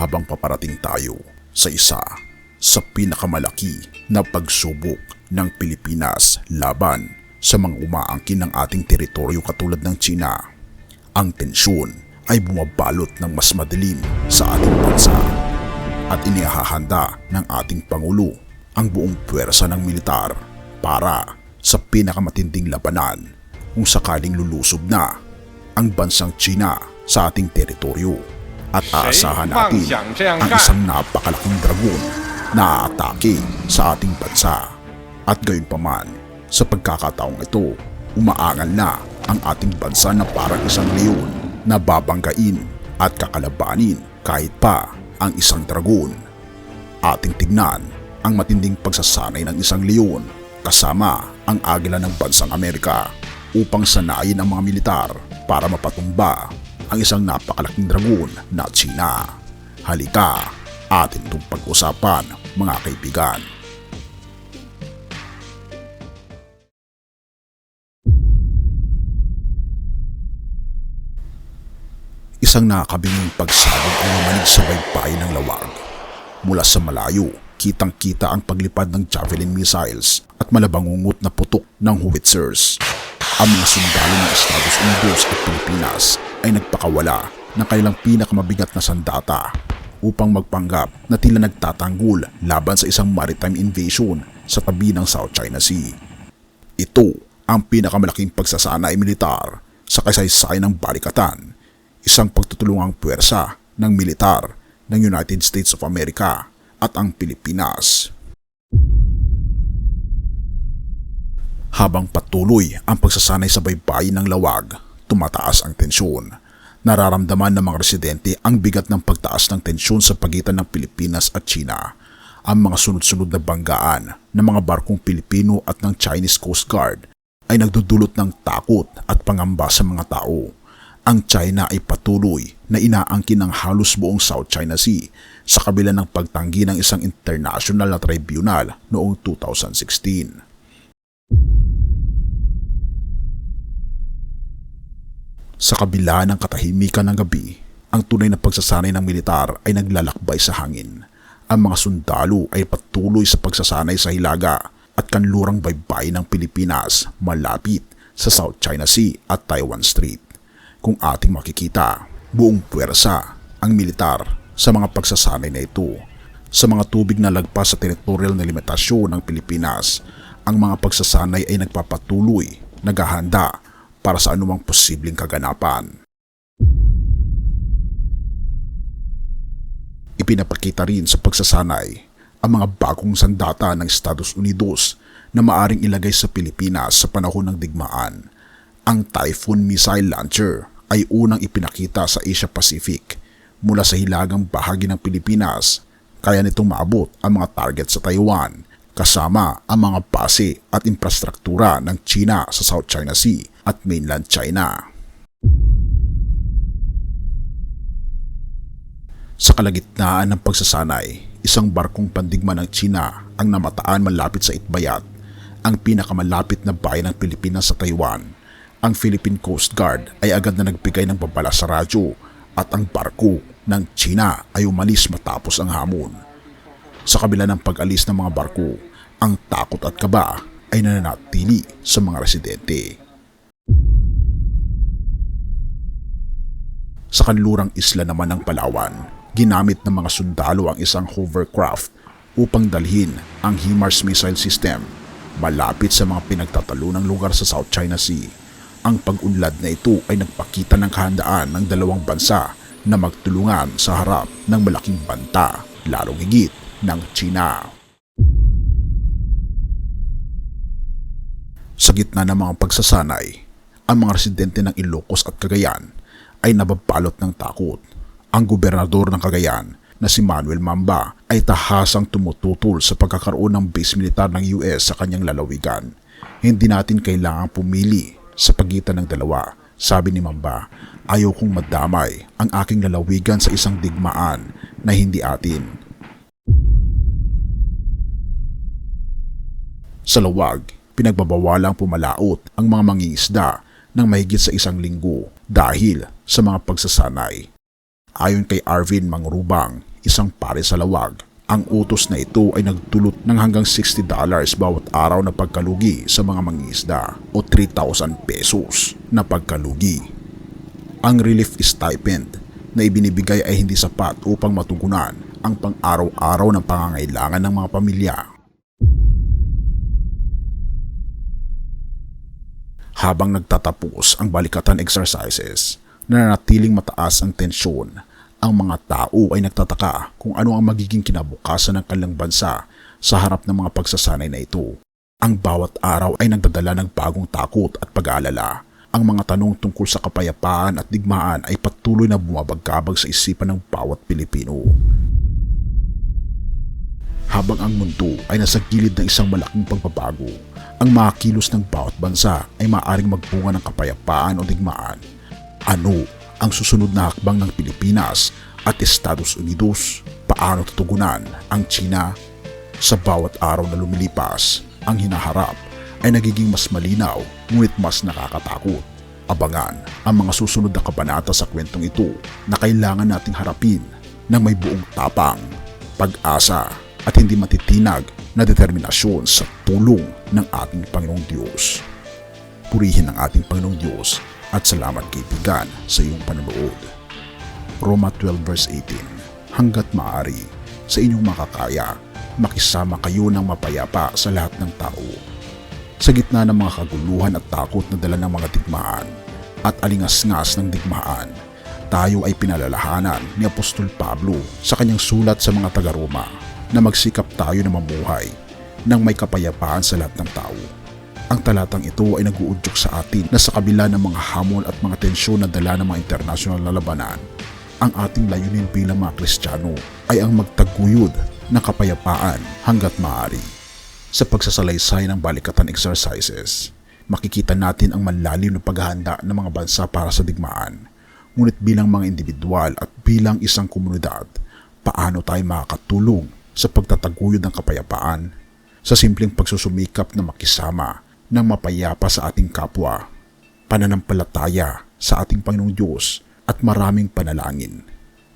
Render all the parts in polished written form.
habang paparating tayo sa isa sa pinakamalaki na pagsubok ng Pilipinas laban sa mga umaangkin ng ating teritoryo katulad ng China. Ang tensyon ay bumabalot ng mas madilim sa ating bansa at inihahanda ng ating Pangulo ang buong puwersa ng militar para sa pinakamatinding labanan kung sakaling lulusob na ang bansang China sa ating teritoryo at aasahan natin ang isang napakalaking dragon na aatake sa ating bansa. At gayunpaman, sa pagkakataong ito, umaangal na ang ating bansa na parang isang leon na babanggain at kakalabanin kahit pa ang isang dragon. Ating tignan ang matinding pagsasanay ng isang leon kasama ang agila ng bansang Amerika upang sanayin ang mga militar para mapatumba ang isang napakalaking dragon na China. Halika, atin itong pag-usapan mga kaibigan. Isang nakakabinging pagsabog ang lumanig sa baybayin ng Lawag. Mula sa malayo, kitang-kita ang paglipad ng Javelin missiles at malabangungot na putok ng howitzers. Ang mga sundalo ng Estados Unidos at Pilipinas ay nagpakawala ng kanilang pinakamabigat na sandata upang magpanggap na tila nagtatanggol laban sa isang maritime invasion sa tabi ng South China Sea. Ito ang pinakamalaking pagsasanay militar sa kasaysayan ng balikatan, isang pagtutulungang puwersa ng militar ng United States of America at ang Pilipinas. Habang patuloy ang pagsasanay sa baybayin ng Lawag, tumataas ang tensyon. Nararamdaman ng mga residente ang bigat ng pagtaas ng tensyon sa pagitan ng Pilipinas at China. Ang mga sunod-sunod na banggaan ng mga barkong Pilipino at ng Chinese Coast Guard ay nagdudulot ng takot at pangamba sa mga tao. Ang China ay patuloy na inaangkin ng halos buong South China Sea sa kabila ng pagtanggi ng isang international na tribunal noong 2016. Sa kabila ng katahimikan ng gabi, ang tunay na pagsasanay ng militar ay naglalakbay sa hangin. Ang mga sundalo ay patuloy sa pagsasanay sa hilaga at kanlurang baybayin ng Pilipinas malapit sa South China Sea at Taiwan Strait. Kung ating makikita, buong puwersa ang militar sa mga pagsasanay na ito. Sa mga tubig na lagpas sa territorial na limitasyon ng Pilipinas, ang mga pagsasanay ay nagpapatuloy, naghahanda para sa anumang posibleng kaganapan. Ipinapakita rin sa pagsasanay ang mga bagong sandata ng Estados Unidos na maaring ilagay sa Pilipinas sa panahon ng digmaan. Ang Typhoon missile launcher ay unang ipinakita sa Asia Pacific. Mula sa hilagang bahagi ng Pilipinas, kaya nitong maabot ang mga target sa Taiwan, kasama ang mga base at infrastruktura ng China sa South China Sea at mainland China. Sa kalagitnaan ng pagsasanay, isang barkong pandigma ng China ang namataan malapit sa Itbayat, ang pinakamalapit na bayan ng Pilipinas sa Taiwan. Ang Philippine Coast Guard ay agad na nagbigay ng babala sa radyo at ang barko ng China ay umalis matapos ang hamon. Sa kabila ng pag-alis ng mga barko, ang takot at kaba ay nananatili sa mga residente. Sa kanlurang isla naman ng Palawan, ginamit ng mga sundalo ang isang hovercraft upang dalhin ang HIMARS missile system malapit sa mga pinagtatalunang lugar sa South China Sea. Ang pag-unlad na ito ay nagpakita ng kahandaan ng dalawang bansa na magtulungan sa harap ng malaking banta, lalong higit ng China. Sa gitna ng mga pagsasanay, ang mga residente ng Ilocos at Cagayan ay nababalot ng takot. Ang gobernador ng Cagayan na si Manuel Mamba ay tahasang tumututol sa pagkakaroon ng base militar ng US sa kanyang lalawigan. Hindi natin kailangang pumili sa pagitan ng dalawa, sabi ni Mamba. Ayaw kong madamay ang aking lalawigan sa isang digmaan na hindi atin. Sa Lawag, pinagbabawalang pumalaot ang mga mangingisda ng mahigit sa isang linggo dahil sa mga pagsasanay. Ayon kay Arvin Mangrubang, isang pare sa lawag. Ang utos na ito ay nagdulot ng hanggang $60 bawat araw na pagkalugi sa mga mangingisda o 3,000 pesos na pagkalugi. Ang relief stipend na ibinibigay ay hindi sapat upang matugunan ang pang-araw-araw na pangangailangan ng mga pamilya. Habang nagtatapos ang balikatan exercises, nananatiling mataas ang tensyon. Ang mga tao ay nagtataka kung ano ang magiging kinabukasan ng kanilang bansa sa harap ng mga pagsasanay na ito. Ang bawat araw ay nagdadala ng bagong takot at pag-aalala. Ang mga tanong tungkol sa kapayapaan at digmaan ay patuloy na bumabagkabag sa isipan ng bawat Pilipino. Habang ang mundo ay nasa gilid ng isang malaking pagbabago, ang mga kilos ng bawat bansa ay maaaring magbunga ng kapayapaan o digmaan. Ano ang susunod na hakbang ng Pilipinas at Estados Unidos? Paano tutugunan ang China? Sa bawat araw na lumilipas, ang hinaharap ay nagiging mas malinaw ngunit mas nakakatakot. Abangan ang mga susunod na kabanata sa kwentong ito na kailangan nating harapin ng may buong tapang, pag-asa at hindi matitinag na determinasyon sa tulong ng ating Panginoong Diyos. Purihin ang ating Panginoong Diyos at salamat kaibigan sa iyong panonood. Roma 12 verse 18. Hanggat maaari, sa inyong makakaya, makisama kayo ng mapayapa sa lahat ng tao. Sa gitna ng mga kaguluhan at takot na dala ng mga digmaan at alingas-ngas ng digmaan, tayo ay pinalalahanan ni Apostol Pablo sa kanyang sulat sa mga taga-Roma na magsikap tayo na mamuhay ng may kapayapaan sa lahat ng tao. Ang talatang ito ay nag-uudyok sa atin na sa kabila ng mga hamon at mga tensyon na dala ng mga internasyonal na labanan, ang ating layunin bilang mga Kristiyano ay ang magtaguyod ng kapayapaan hanggat maaari. Sa pagsasalaysay ng balikatan exercises, makikita natin ang malalim na paghahanda ng mga bansa para sa digmaan. Ngunit bilang mga individual at bilang isang komunidad, paano tayo makakatulong sa pagtataguyod ng kapayapaan? Sa simpleng pagsusumikap na makisama ng mapayapa sa ating kapwa, pananampalataya sa ating Panginoong Diyos at maraming panalangin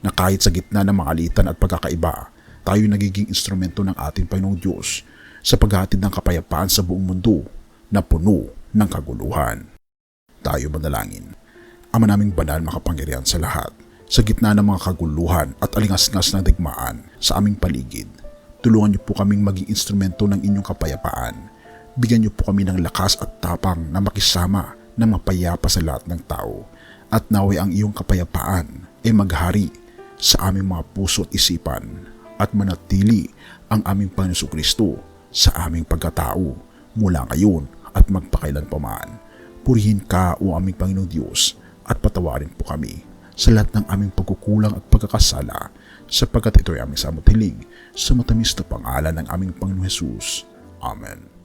na kahit sa gitna ng mga alitan at pagkakaiba, tayo nagiging instrumento ng ating Panginoong Diyos sa paghahatid ng kapayapaan sa buong mundo na puno ng kaguluhan. Tayo manalangin. Ama naming banal, makapangyarihan sa lahat, sa gitna ng mga kaguluhan at alingas-ngas ng digmaan sa aming paligid, tulungan niyo po kaming maging instrumento ng inyong kapayapaan. Bigyan niyo po kami ng lakas at tapang na makisama ng mapayapa sa lahat ng tao, at naway ang iyong kapayapaan ay maghari sa aming mga puso at isipan at manatili ang aming Panginoon Kristo sa aming pagkatao mula ngayon at magpakailanpaman. Purihin ka, o aming Panginoong Diyos, at patawarin po kami sa lahat ng aming pagkukulang at pagkakasala, sapagkat ito ay aming samot hiling sa matamis na pangalan ng aming Panginoong Hesus. Amen.